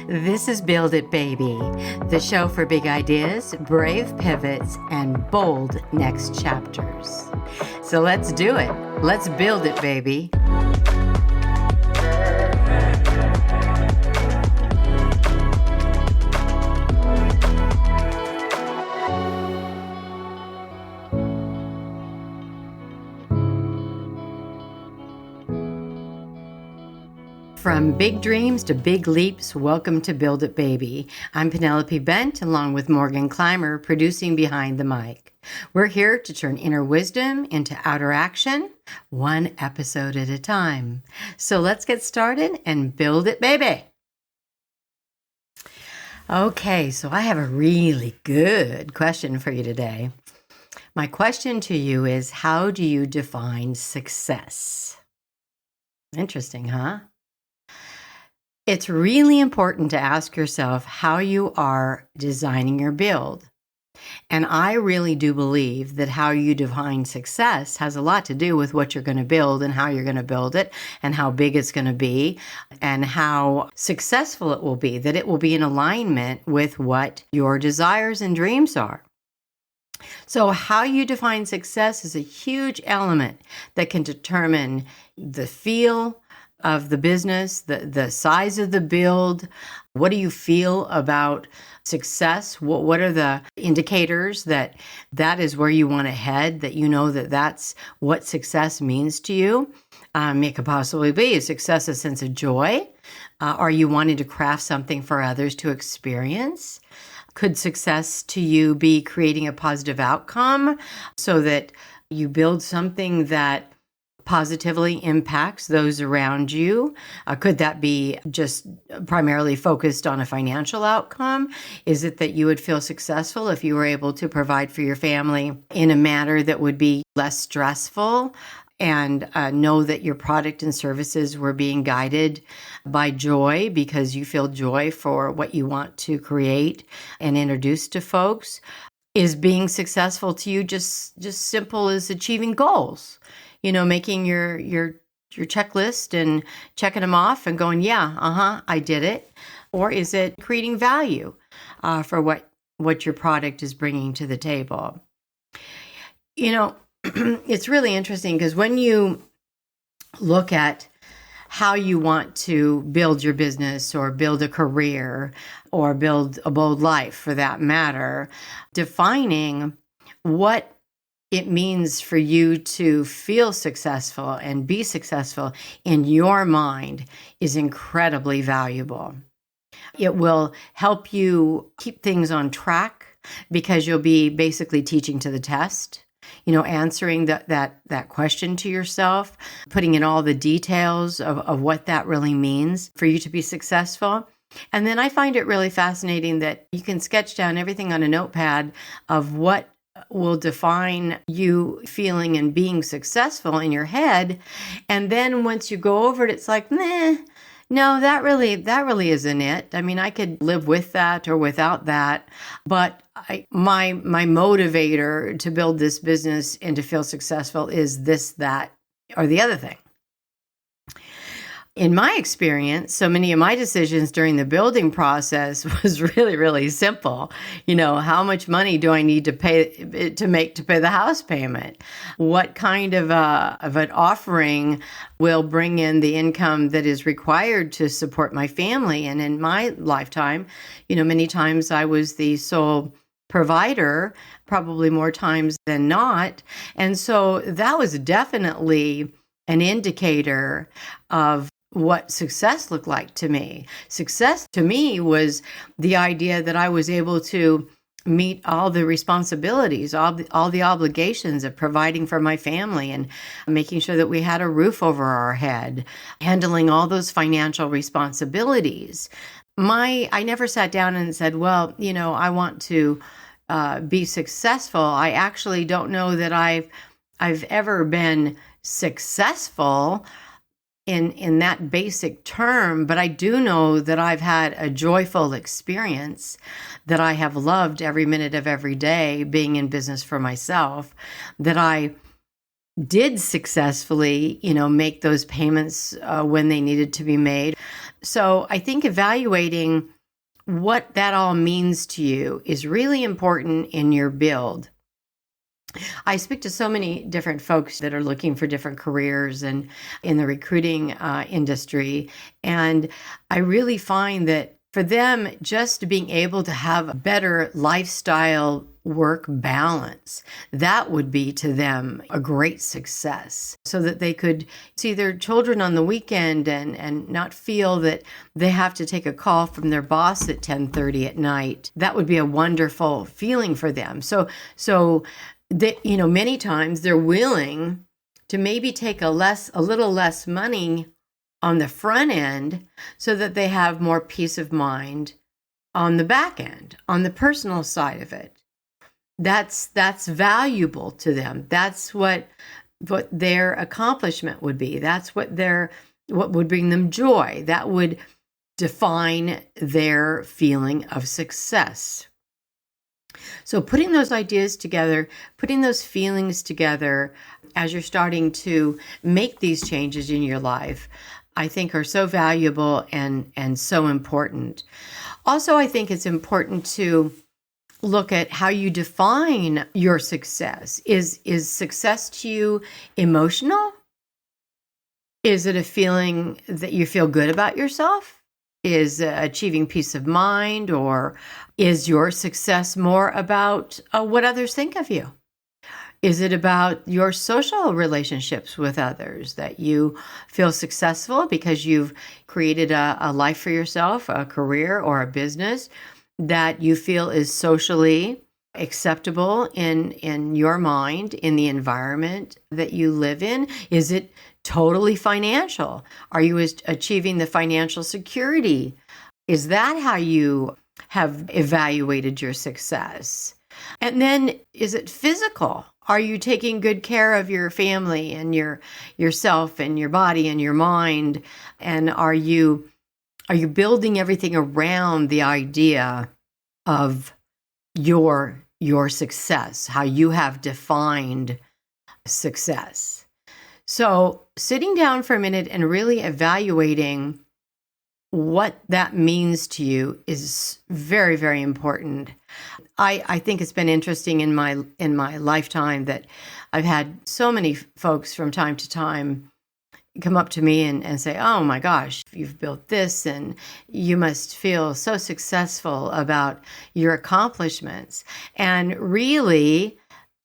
This is Build It Baby, the show for big ideas, brave pivots, and bold next chapters. So let's do it. Let's build it, baby. From big dreams to big leaps, welcome to Build It Baby. I'm Penelope Bent, along with Morgan Clymer, producing behind the mic. We're here to turn inner wisdom into outer action, one episode at a time. So let's get started and build it, baby. Okay, so I have a really good question for you today. My question to you is, how do you define success? Interesting, huh? It's really important to ask yourself how you are designing your build. And I really do believe that how you define success has a lot to do with what you're going to build and how you're going to build it and how big it's going to be and how successful it will be, that it will be in alignment with what your desires and dreams are. So how you define success is a huge element that can determine the feel of the business, the size of the build. What do you feel about success? What are the indicators that is where you want to head, that you know that that's what success means to you? It could possibly be success, a sense of joy. Are you wanting to craft something for others to experience? Could success to you be creating a positive outcome so that you build something that positively impacts those around you? Could that be just primarily focused on a financial outcome? Is it that you would feel successful if you were able to provide for your family in a manner that would be less stressful and know that your product and services were being guided by joy because you feel joy for what you want to create and introduce to folks? Is being successful to you just simple as achieving goals? You know, making your checklist and checking them off and going, yeah, I did it. Or is it creating value for what your product is bringing to the table? You know, it's really interesting because when you look at how you want to build your business or build a career or build a bold life for that matter, defining what it means for you to feel successful and be successful in your mind is incredibly valuable. It will help you keep things on track because you'll be basically teaching to the test, answering that question to yourself, putting in all the details of what that really means for you to be successful. And then I find it really fascinating that you can sketch down everything on a notepad of what will define you feeling and being successful in your head. And then once you go over it, it's like, no, that really isn't it. I mean, I could live with that or without that, but my motivator to build this business and to feel successful is this, that, or the other thing. In my experience, so many of my decisions during the building process was really, really simple. How much money do I need to pay the house payment? What kind of an offering will bring in the income that is required to support my family? And in my lifetime, many times I was the sole provider, probably more times than not. And so that was definitely an indicator of what success looked like to me. Success to me was the idea that I was able to meet all the responsibilities, all the obligations of providing for my family and making sure that we had a roof over our head, handling all those financial responsibilities. I never sat down and said, well, I want to be successful. I actually don't know that I've ever been successful in that basic term, but I do know that I've had a joyful experience, that I have loved every minute of every day being in business for myself, that I did successfully, make those payments when they needed to be made. So I think evaluating what that all means to you is really important in your build. I speak to so many different folks that are looking for different careers and in the recruiting industry. And I really find that for them, just being able to have a better lifestyle work balance, that would be to them a great success, so that they could see their children on the weekend and not feel that they have to take a call from their boss at 10:30 at night. That would be a wonderful feeling for them. So that, many times they're willing to maybe take a little less money on the front end so that they have more peace of mind on the back end, on the personal side of it. That's valuable to them. That's what their accomplishment would be. That's what would bring them joy. That would define their feeling of success. So putting those ideas together, putting those feelings together as you're starting to make these changes in your life, I think are so valuable and so important. Also, I think it's important to look at how you define your success. Is success to you emotional? Is it a feeling that you feel good about yourself? Is achieving peace of mind, or is your success more about what others think of you? Is it about your social relationships with others, that you feel successful because you've created a life for yourself, a career or a business that you feel is socially acceptable in your mind, in the environment that you live in? Is it totally financial? Are you achieving the financial security? Is that how you have evaluated your success? And then, is it physical? Are you taking good care of your family and yourself and your body and your mind? And are you building everything around the idea of your success, how you have defined success? So sitting down for a minute and really evaluating what that means to you is very, very important. I think it's been interesting in my lifetime that I've had so many folks from time to time come up to me and say, "Oh my gosh, you've built this and you must feel so successful about your accomplishments." And really,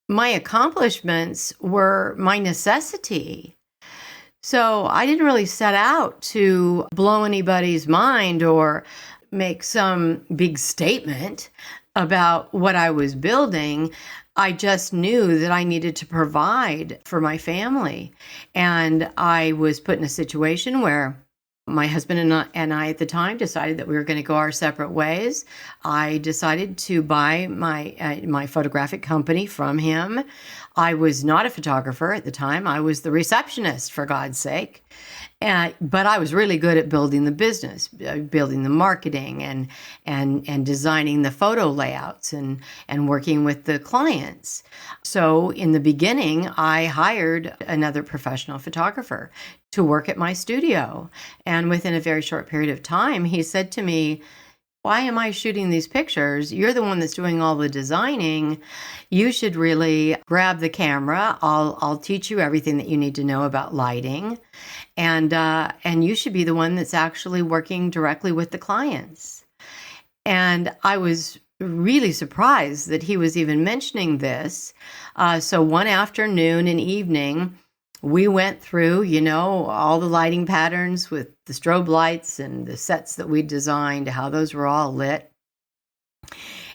my accomplishments were my necessity. So I didn't really set out to blow anybody's mind or make some big statement about what I was building. I just knew that I needed to provide for my family. And I was put in a situation where my husband and I at the time decided that we were going to go our separate ways. I decided to buy my photographic company from him. I was not a photographer at the time. I was the receptionist, for God's sake. But I was really good at building the business, building the marketing and designing the photo layouts and working with the clients. So in the beginning, I hired another professional photographer to work at my studio. And within a very short period of time, he said to me, "Why am I shooting these pictures? You're the one that's doing all the designing. You should really grab the camera. I'll teach you everything that you need to know about lighting. And you should be the one that's actually working directly with the clients." And I was really surprised that he was even mentioning this. So one afternoon and evening, we went through, all the lighting patterns with the strobe lights and the sets that we designed, how those were all lit.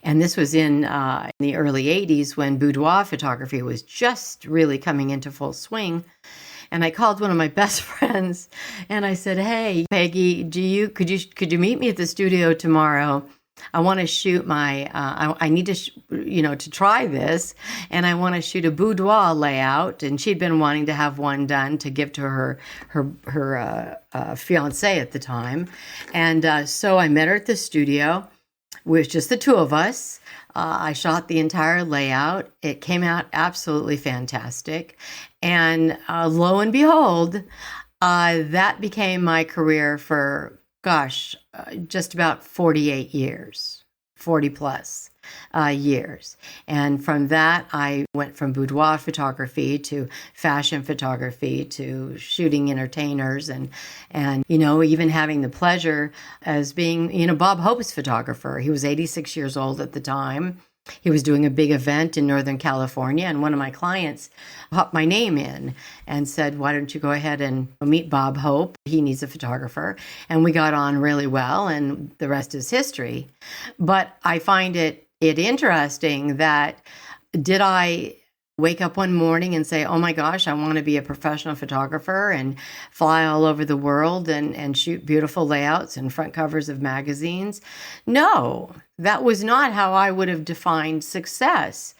And this was in the early 80s when boudoir photography was just really coming into full swing. And I called one of my best friends and I said, "Hey, Peggy, could you meet me at the studio tomorrow? I want to shoot I need to, to try this, and I want to shoot a boudoir layout." And she'd been wanting to have one done to give to her fiance at the time. And so I met her at the studio. It was just the two of us. I shot the entire layout. It came out absolutely fantastic. And lo and behold, that became my career for just about 48 years, 40 plus years. And from that, I went from boudoir photography to fashion photography to shooting entertainers and even having the pleasure as being, Bob Hope's photographer. He was 86 years old at the time. He was doing a big event in Northern California, and one of my clients popped my name in and said, why don't you go ahead and meet Bob Hope? He needs a photographer. And we got on really well, and the rest is history. But I find it interesting that did I wake up one morning and say, oh my gosh, I want to be a professional photographer and fly all over the world and shoot beautiful layouts and front covers of magazines? No, that was not how I would have defined success.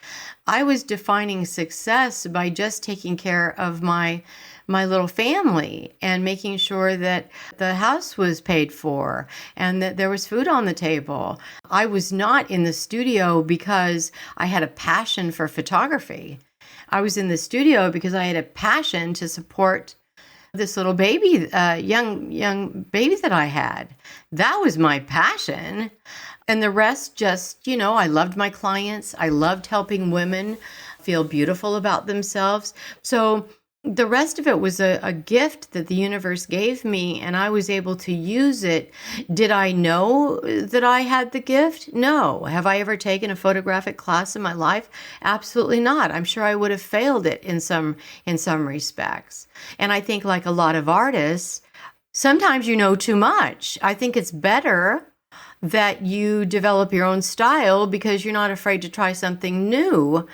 I was defining success by just taking care of my little family and making sure that the house was paid for and that there was food on the table. I was not in the studio because I had a passion for photography. I was in the studio because I had a passion to support this little baby, young baby that I had. That was my passion. And the rest just, I loved my clients. I loved helping women feel beautiful about themselves. So the rest of it was a gift that the universe gave me, and I was able to use it. Did I know that I had the gift? No. Have I ever taken a photographic class in my life? Absolutely not. I'm sure I would have failed it in some respects. And I think, like a lot of artists, sometimes you know too much. I think it's better that you develop your own style because you're not afraid to try something new.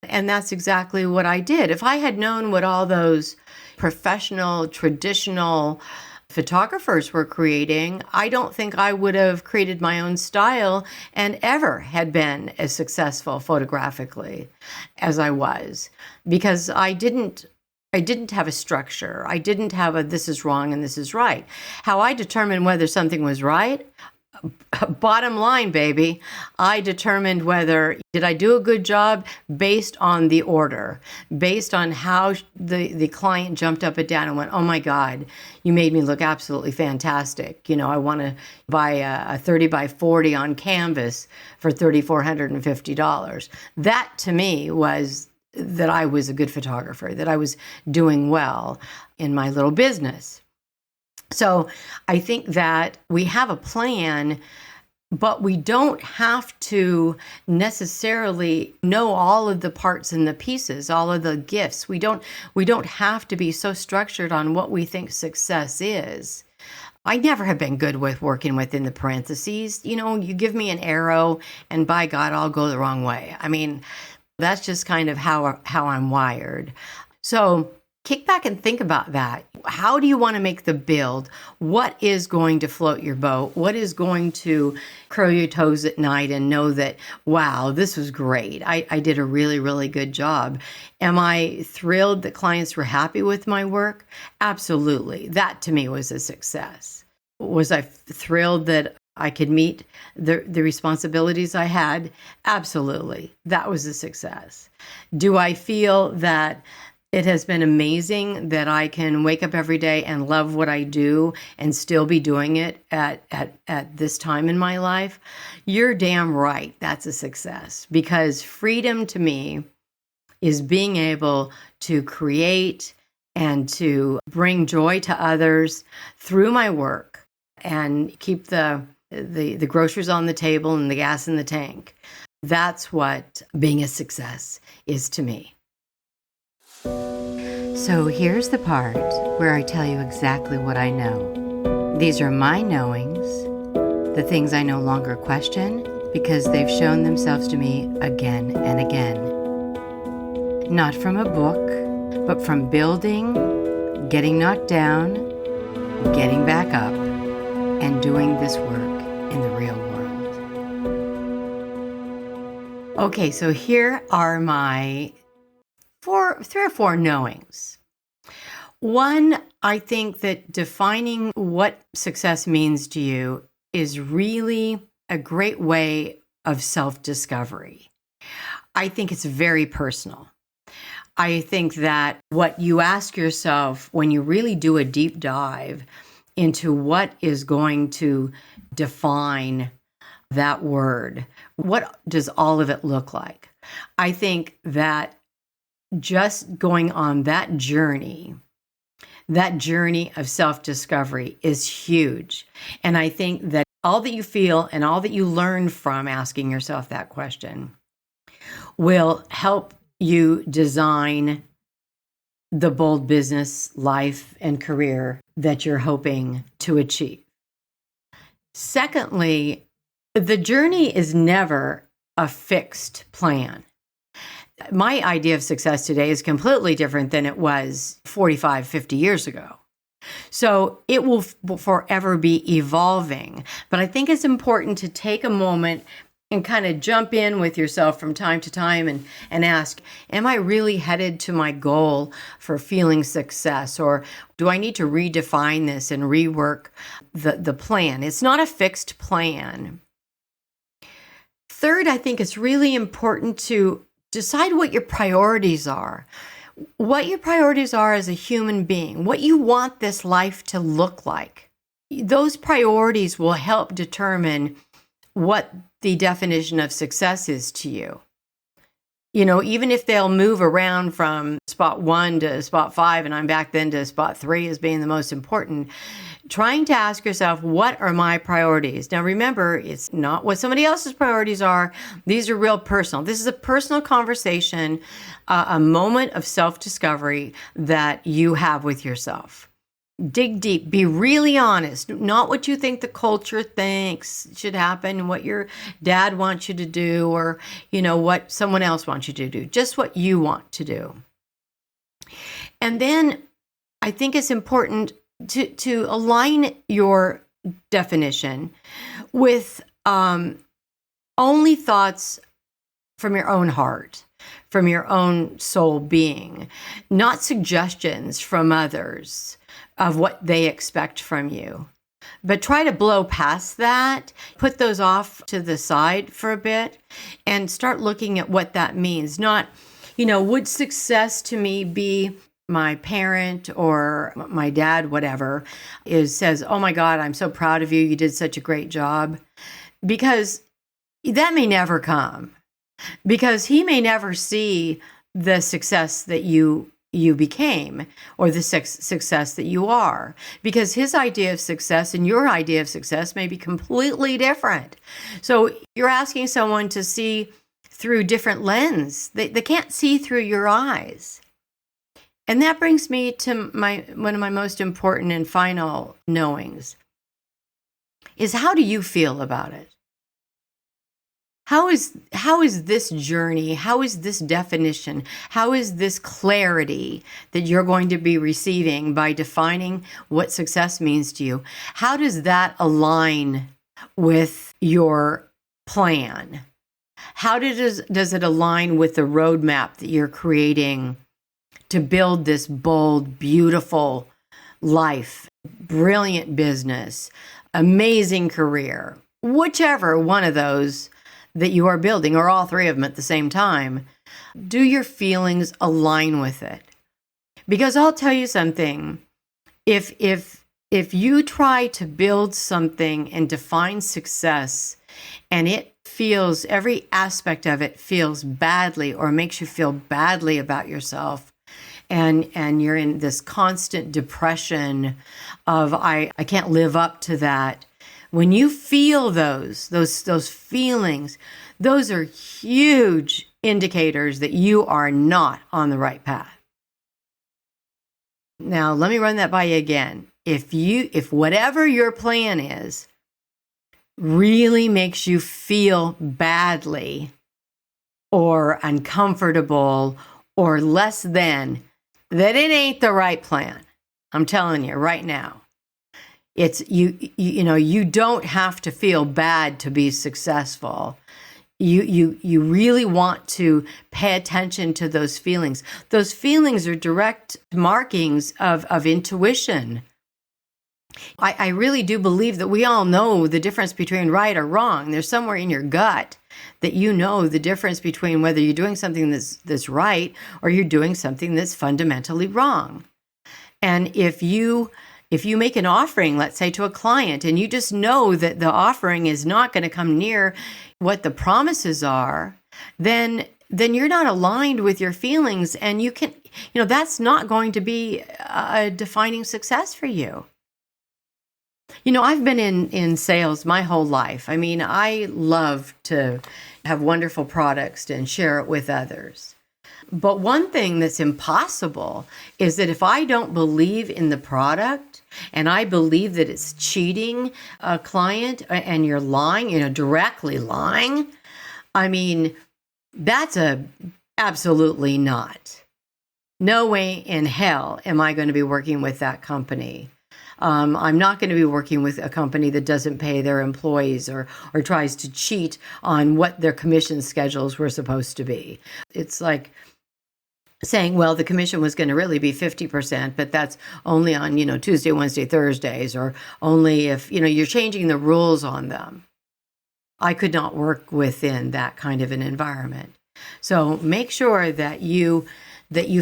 And that's exactly what I did. If I had known what all those professional, traditional photographers were creating, I don't think I would have created my own style and ever had been as successful photographically as I was, because I didn't have a structure. I didn't have a this is wrong and this is right. How I determined whether something was right, bottom line, baby, I determined whether did I do a good job based on the order, based on how the client jumped up and down and went, oh my God, you made me look absolutely fantastic. I want to buy a 30 by 40 on canvas for $3,450. That to me was that I was a good photographer, that I was doing well in my little business. So I think that we have a plan, but we don't have to necessarily know all of the parts and the pieces, all of the gifts. We don't have to be so structured on what we think success is. I never have been good with working within the parentheses. You give me an arrow and by God, I'll go the wrong way. I mean, that's just kind of how I'm wired. So kick back and think about that. How do you want to make the build? What is going to float your boat? What is going to curl your toes at night and know that, wow, this was great. I did a really, really good job. Am I thrilled that clients were happy with my work? Absolutely. That to me was a success. Was I thrilled that I could meet the responsibilities I had? Absolutely. That was a success. Do I feel that it has been amazing that I can wake up every day and love what I do and still be doing it at this time in my life? You're damn right. That's a success, because freedom to me is being able to create and to bring joy to others through my work and keep the groceries on the table and the gas in the tank. That's what being a success is to me. So here's the part where I tell you exactly what I know. These are my knowings, the things I no longer question because they've shown themselves to me again and again. Not from a book, but from building, getting knocked down, getting back up, and doing this work in the real world. Okay, so here are my three or four knowings. One, I think that defining what success means to you is really a great way of self-discovery. I think it's very personal. I think that what you ask yourself when you really do a deep dive into what is going to define that word. What does all of it look like? I think that just going on that journey of self-discovery is huge. And I think that all that you feel and all that you learn from asking yourself that question will help you design the bold business, life, and career that you're hoping to achieve. Secondly, the journey is never a fixed plan. My idea of success today is completely different than it was 45, 50 years ago. So it will forever be evolving. But I think it's important to take a moment and kind of jump in with yourself from time to time and ask, am I really headed to my goal for feeling success? Or do I need to redefine this and rework the plan? It's not a fixed plan. Third, I think it's really important to decide what your priorities are. What your priorities are as a human being, what you want this life to look like. Those priorities will help determine what the definition of success is to you. You know, even if they'll move around from spot 1 to spot 5, and I'm back then to spot 3 as being the most important, trying to ask yourself, what are my priorities? Now, remember, it's not what somebody else's priorities are. These are real personal. This is a personal conversation, a moment of self-discovery that you have with yourself. Dig deep, be really honest, not what you think the culture thinks should happen, what your dad wants you to do, or, you know, what someone else wants you to do, just what you want to do. And then I think it's important to align your definition with only thoughts from your own heart, from your own soul being, not suggestions from others of what they expect from you. But try to blow past that, put those off to the side for a bit, and start looking at what that means. Not, you know, would success to me be my parent or my dad, whatever, says, oh my God, I'm so proud of you. You did such a great job. Because that may never come. Because he may never see the success that you became or the success that you are, because his idea of success and your idea of success may be completely different. So you're asking someone to see through different lens. They can't see through your eyes. And that brings me to one of my most important and final knowings is, how do you feel about it? How is this journey, how is this definition, how is this clarity that you're going to be receiving by defining what success means to you? How does that align with your plan? How does it align with the roadmap that you're creating to build this bold, beautiful life, brilliant business, amazing career, whichever one of those that you are building, or all three of them at the same time? Do your feelings align with it? Because I'll tell you something, if you try to build something and define success and it feels, every aspect of it feels badly or makes you feel badly about yourself, and you're in this constant depression of I can't live up to that. When you feel those feelings, those are huge indicators that you are not on the right path. Now, let me run that by you again. If whatever your plan is really makes you feel badly or uncomfortable or less than, that it ain't the right plan. I'm telling you right now. It's you don't have to feel bad to be successful. You really want to pay attention to those feelings. Those feelings are direct markings of intuition. I really do believe that we all know the difference between right or wrong. There's somewhere in your gut that you know the difference between whether you're doing something that's right or you're doing something that's fundamentally wrong. And if you If you make an offering, let's say to a client, and you just know that the offering is not going to come near what the promises are, then you're not aligned with your feelings, and that's not going to be a defining success for you. I've been in sales my whole life. I mean, I love to have wonderful products and share it with others. But one thing that's impossible is that if I don't believe in the product and I believe that it's cheating a client and you're lying, directly lying, I mean, that's absolutely not. No way in hell am I going to be working with that company. I'm not going to be working with a company that doesn't pay their employees or tries to cheat on what their commission schedules were supposed to be. It's like saying, well, the commission was going to really be 50%, but that's only on, Tuesday, Wednesday, Thursdays, or only if, you're changing the rules on them. I could not work within that kind of an environment. So make sure that you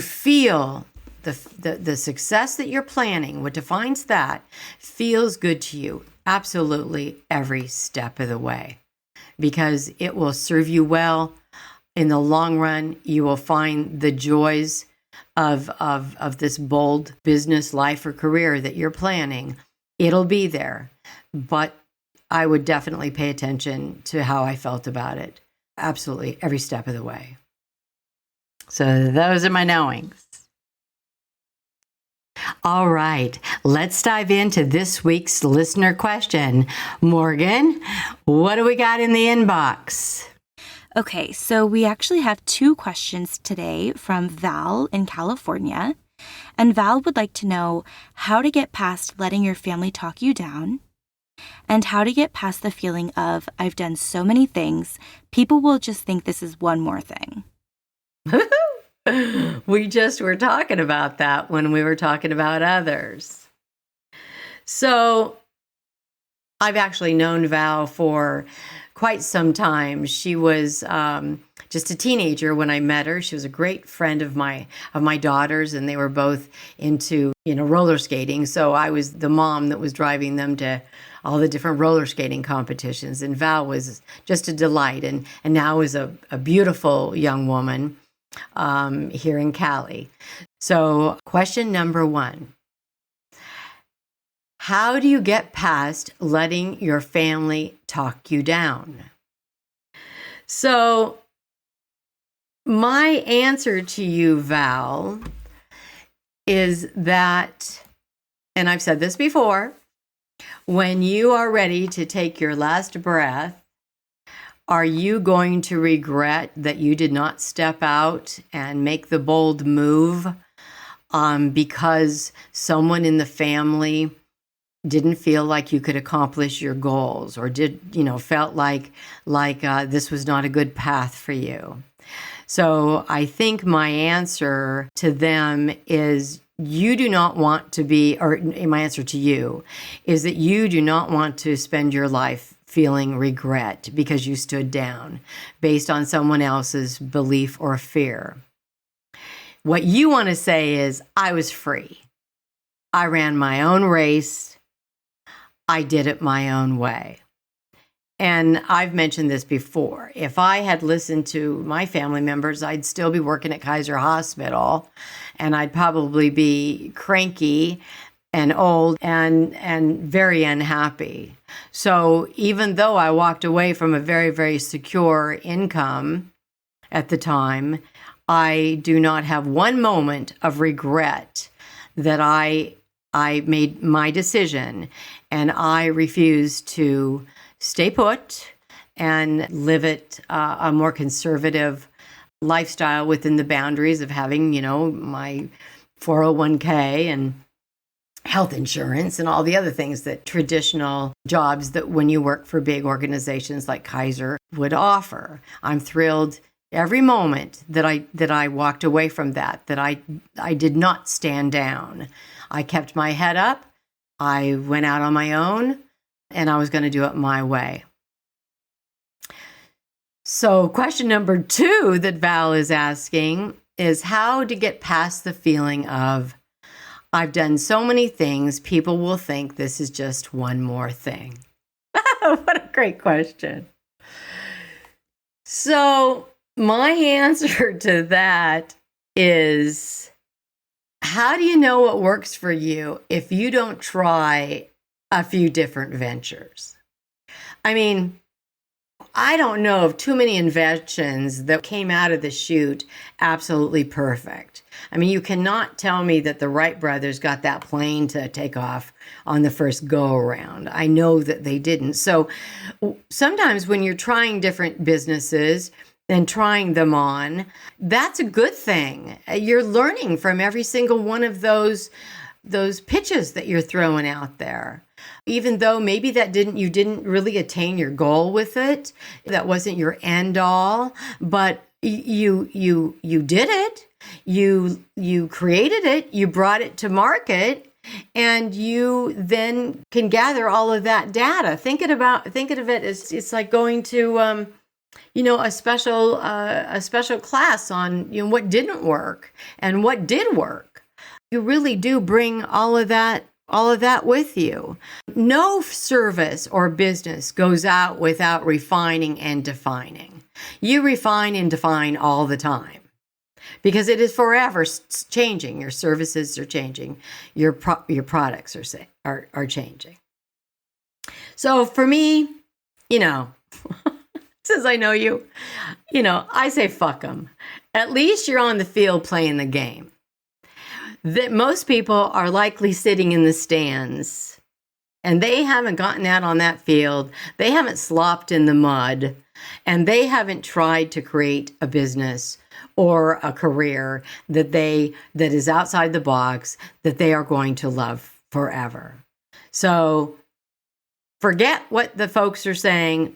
feel the success that you're planning, what defines that, feels good to you absolutely every step of the way, because it will serve you well. In the long run, you will find the joys of this bold business life or career that you're planning. It'll be there, but I would definitely pay attention to how I felt about it. Absolutely every step of the way. So those are my knowings. All right, let's dive into this week's listener question. Morgan, what do we got in the inbox? Okay, so we actually have 2 questions today from Val in California. And Val would like to know how to get past letting your family talk you down, and how to get past the feeling of, I've done so many things, people will just think this is one more thing. We just were talking about that when we were talking about others. So I've actually known Val for quite some time. She was just a teenager when I met her. She was a great friend of my daughters, and they were both into roller skating. So I was the mom that was driving them to all the different roller skating competitions. And Val was just a delight, and now is a beautiful young woman here in Cali. So question number 1. How do you get past letting your family talk you down? So my answer to you, Val, is that, and I've said this before, when you are ready to take your last breath, are you going to regret that you did not step out and make the bold move because someone in the family didn't feel like you could accomplish your goals, or felt like this was not a good path for you? So I think my answer to them is you do not want to be, or my answer to you is that you do not want to spend your life feeling regret because you stood down based on someone else's belief or fear. What you want to say is, I was free. I ran my own race. I did it my own way. And I've mentioned this before. If I had listened to my family members, I'd still be working at Kaiser Hospital, and I'd probably be cranky and old and very unhappy. So even though I walked away from a very, very secure income at the time, I do not have one moment of regret that I made my decision, and I refuse to stay put and live it a more conservative lifestyle within the boundaries of having, my 401k and health insurance and all the other things that traditional jobs that when you work for big organizations like Kaiser would offer. I'm thrilled every moment that I walked away from that I did not stand down. I kept my head up. I went out on my own, and I was going to do it my way. So question number 2 that Val is asking is how to get past the feeling of, I've done so many things, people will think this is just one more thing. What a great question. So my answer to that is, how do you know what works for you if you don't try a few different ventures? I mean, I don't know of too many inventions that came out of the chute absolutely perfect. I mean, you cannot tell me that the Wright brothers got that plane to take off on the first go around. I know that they didn't. So sometimes when you're trying different businesses and trying them on, that's a good thing. You're learning from every single one of those pitches that you're throwing out there. Even though maybe you didn't really attain your goal with it, that wasn't your end all, but you did it. You created it, you brought it to market, and you then can gather all of that data. Think of it as it's like going to a special class on what didn't work and what did work. You really do bring all of that with you. No service or business goes out without refining and defining. You refine and define all the time because it is forever changing. Your services are changing. Your products are changing. So for me, since I know you, I say fuck them. At least you're on the field playing the game. That most people are likely sitting in the stands and they haven't gotten out on that field. They haven't slopped in the mud and they haven't tried to create a business or a career that is outside the box that they are going to love forever. So forget what the folks are saying.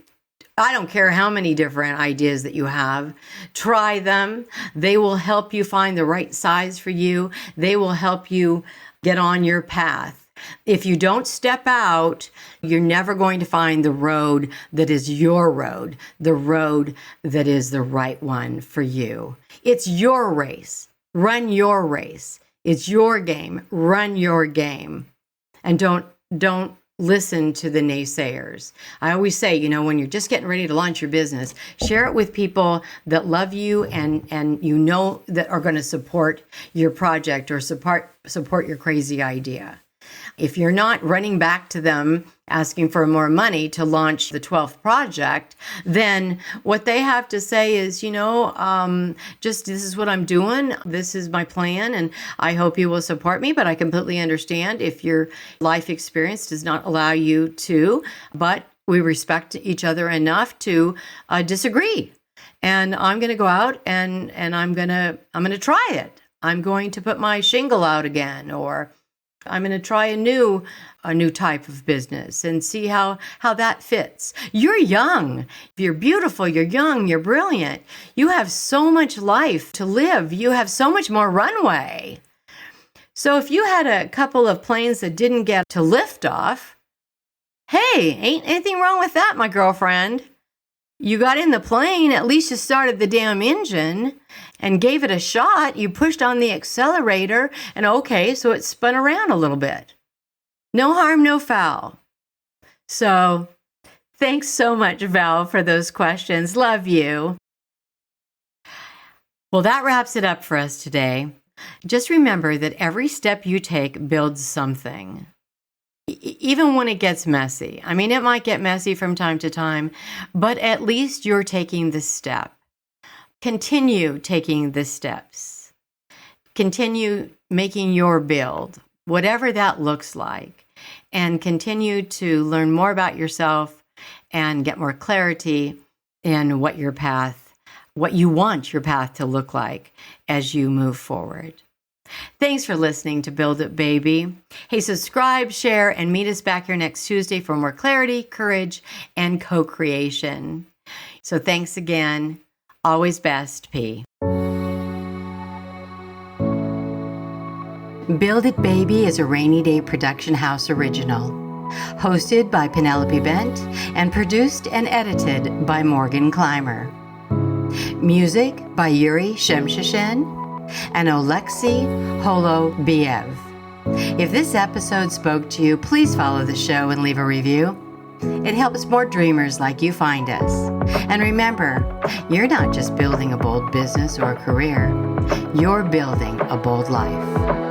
I don't care how many different ideas that you have. Try them. They will help you find the right size for you. They will help you get on your path. If you don't step out, you're never going to find the road that is your road, the road that is the right one for you. It's your race. Run your race. It's your game. Run your game. And don't listen to the naysayers. I always say, when you're just getting ready to launch your business, share it with people that love you and that are going to support your project or support your crazy idea. If you're not running back to them asking for more money to launch the 12th project, then what they have to say is, just this is what I'm doing. This is my plan. And I hope you will support me. But I completely understand if your life experience does not allow you to. But we respect each other enough to disagree. And I'm going to go out and I'm going to try it. I'm going to put my shingle out again, or I'm going to try a new type of business and see how that fits. You're young. You're beautiful. You're young. You're brilliant. You have so much life to live. You have so much more runway. So if you had a couple of planes that didn't get to lift off, hey, ain't anything wrong with that, my girlfriend. You got in the plane, at least you started the damn engine and gave it a shot. You pushed on the accelerator and okay, so it spun around a little bit. No harm, no foul. So thanks so much, Val, for those questions. Love you. Well, that wraps it up for us today. Just remember that every step you take builds something. Even when it gets messy. I mean, it might get messy from time to time, but at least you're taking the step. Continue taking the steps. Continue making your build, whatever that looks like, and continue to learn more about yourself and get more clarity in what you want your path to look like as you move forward. Thanks for listening to Build It, Baby. Hey, subscribe, share, and meet us back here next Tuesday for more clarity, courage, and co-creation. So thanks again. Always best, P. Build It, Baby is a Rainy Day Production House original. Hosted by Penelope Bent and produced and edited by Morgan Clymer. Music by Yuri Shemshashen and Oleksiy Holobiev. If this episode spoke to you, please follow the show and leave a review. It helps more dreamers like you find us. And remember, you're not just building a bold business or a career, you're building a bold life.